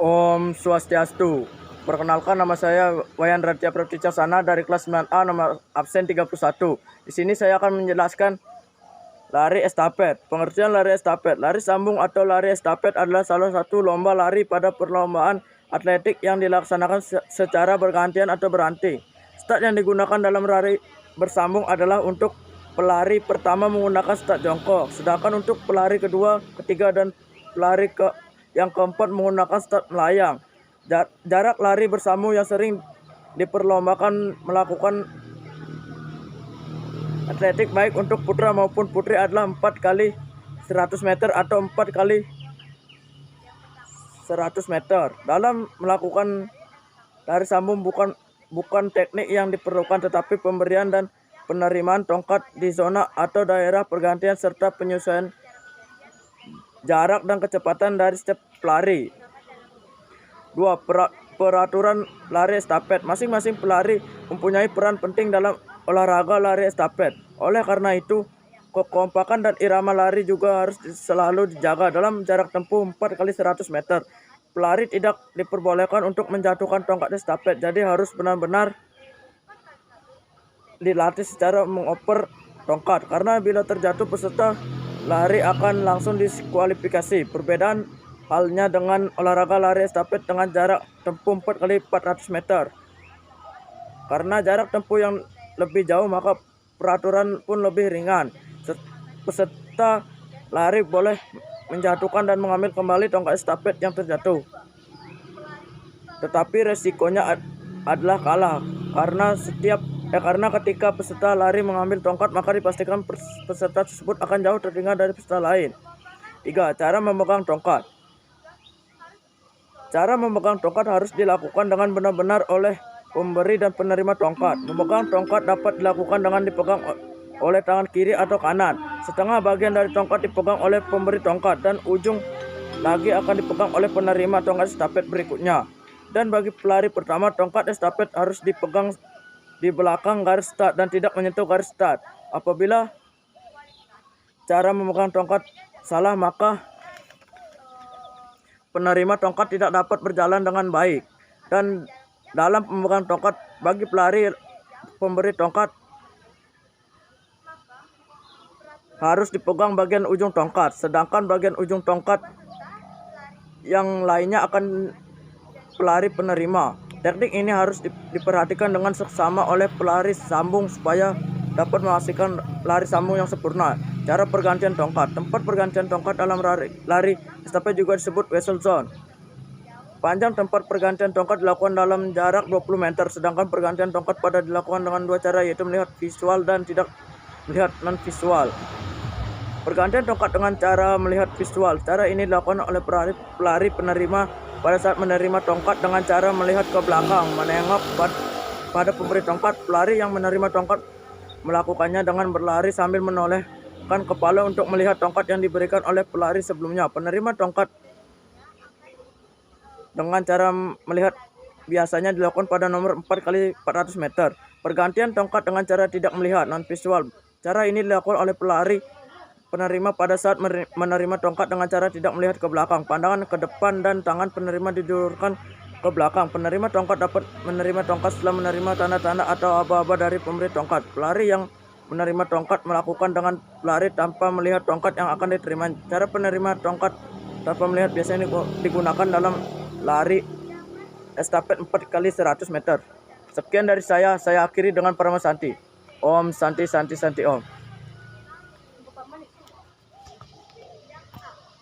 Om Swastiastu. Perkenalkan, nama saya Wayan Raditya Praticaksana dari kelas 9A nomor absen 31. Di sini saya akan menjelaskan lari estafet. Pengertian lari estafet. Lari sambung atau lari estafet adalah salah satu lomba lari pada perlombaan atletik yang dilaksanakan secara bergantian atau berhenti. Start yang digunakan dalam lari bersambung adalah untuk pelari pertama menggunakan start jongkok, sedangkan untuk pelari kedua, ketiga, dan pelari yang keempat menggunakan start melayang. Jarak lari bersambung yang sering diperlombakan melakukan atletik baik untuk putra maupun putri adalah 4 kali 100 meter atau 4 kali 100 meter. Dalam melakukan lari sambung bukan teknik yang diperlukan, tetapi pemberian dan penerimaan tongkat di zona atau daerah pergantian serta penyesuaian jarak dan kecepatan dari setiap pelari. 2. Peraturan lari estafet. Masing-masing pelari mempunyai peran penting dalam olahraga lari estafet. Oleh karena itu, kekompakan dan irama lari juga harus selalu dijaga. Dalam jarak tempuh 4 kali 100 meter, pelari tidak diperbolehkan untuk menjatuhkan tongkat estafet, jadi harus benar-benar dilatih secara mengoper tongkat, karena bila terjatuh peserta lari akan langsung diskualifikasi. Perbedaan halnya dengan olahraga lari estafet dengan jarak tempuh 4 kali 400 meter. Karena jarak tempuh yang lebih jauh, maka peraturan pun lebih ringan. Peserta lari boleh menjatuhkan dan mengambil kembali tongkat estafet yang terjatuh, tetapi resikonya adalah kalah, karena ketika peserta lari mengambil tongkat, maka dipastikan peserta tersebut akan jauh tertinggal dari peserta lain. 3. Cara memegang tongkat. Cara memegang tongkat harus dilakukan dengan benar-benar oleh pemberi dan penerima tongkat. Memegang tongkat dapat dilakukan dengan dipegang oleh tangan kiri atau kanan. Setengah bagian dari tongkat dipegang oleh pemberi tongkat dan ujung lagi akan dipegang oleh penerima tongkat estafet berikutnya. Dan bagi pelari pertama, tongkat estafet harus dipegang di belakang garis start dan tidak menyentuh garis start. Apabila cara memegang tongkat salah, maka penerima tongkat tidak dapat berjalan dengan baik. Dan dalam pemegang tongkat, bagi pelari pemberi tongkat harus dipegang bagian ujung tongkat, sedangkan bagian ujung tongkat yang lainnya akan pelari penerima. Teknik ini harus diperhatikan dengan seksama oleh pelari sambung supaya dapat menghasilkan lari sambung yang sempurna. Cara pergantian tongkat. Tempat pergantian tongkat dalam lari estafet juga disebut whistle zone. Panjang tempat pergantian tongkat dilakukan dalam jarak 20 meter, sedangkan pergantian tongkat pada dilakukan dengan dua cara, yaitu melihat visual dan tidak melihat non-visual. Pergantian tongkat dengan cara melihat visual. Cara ini dilakukan oleh pelari penerima pada saat menerima tongkat dengan cara melihat ke belakang, menengok pada pemberi tongkat. Pelari yang menerima tongkat melakukannya dengan berlari sambil menolehkan kepala untuk melihat tongkat yang diberikan oleh pelari sebelumnya. Penerima tongkat dengan cara melihat biasanya dilakukan pada nomor 4 kali 400 meter. Pergantian tongkat dengan cara tidak melihat, non-visual. Cara ini dilakukan oleh pelari penerima pada saat menerima tongkat dengan cara tidak melihat ke belakang. Pandangan ke depan dan tangan penerima didulurkan ke belakang. Penerima tongkat dapat menerima tongkat setelah menerima tanda-tanda atau aba-aba dari pemberi tongkat. Pelari yang menerima tongkat melakukan dengan pelari tanpa melihat tongkat yang akan diterima. Cara penerima tongkat tanpa melihat biasanya digunakan dalam lari estafet 4 kali 100 meter. Sekian dari saya akhiri dengan Parama Santi. Om Santi Santi Santi Om.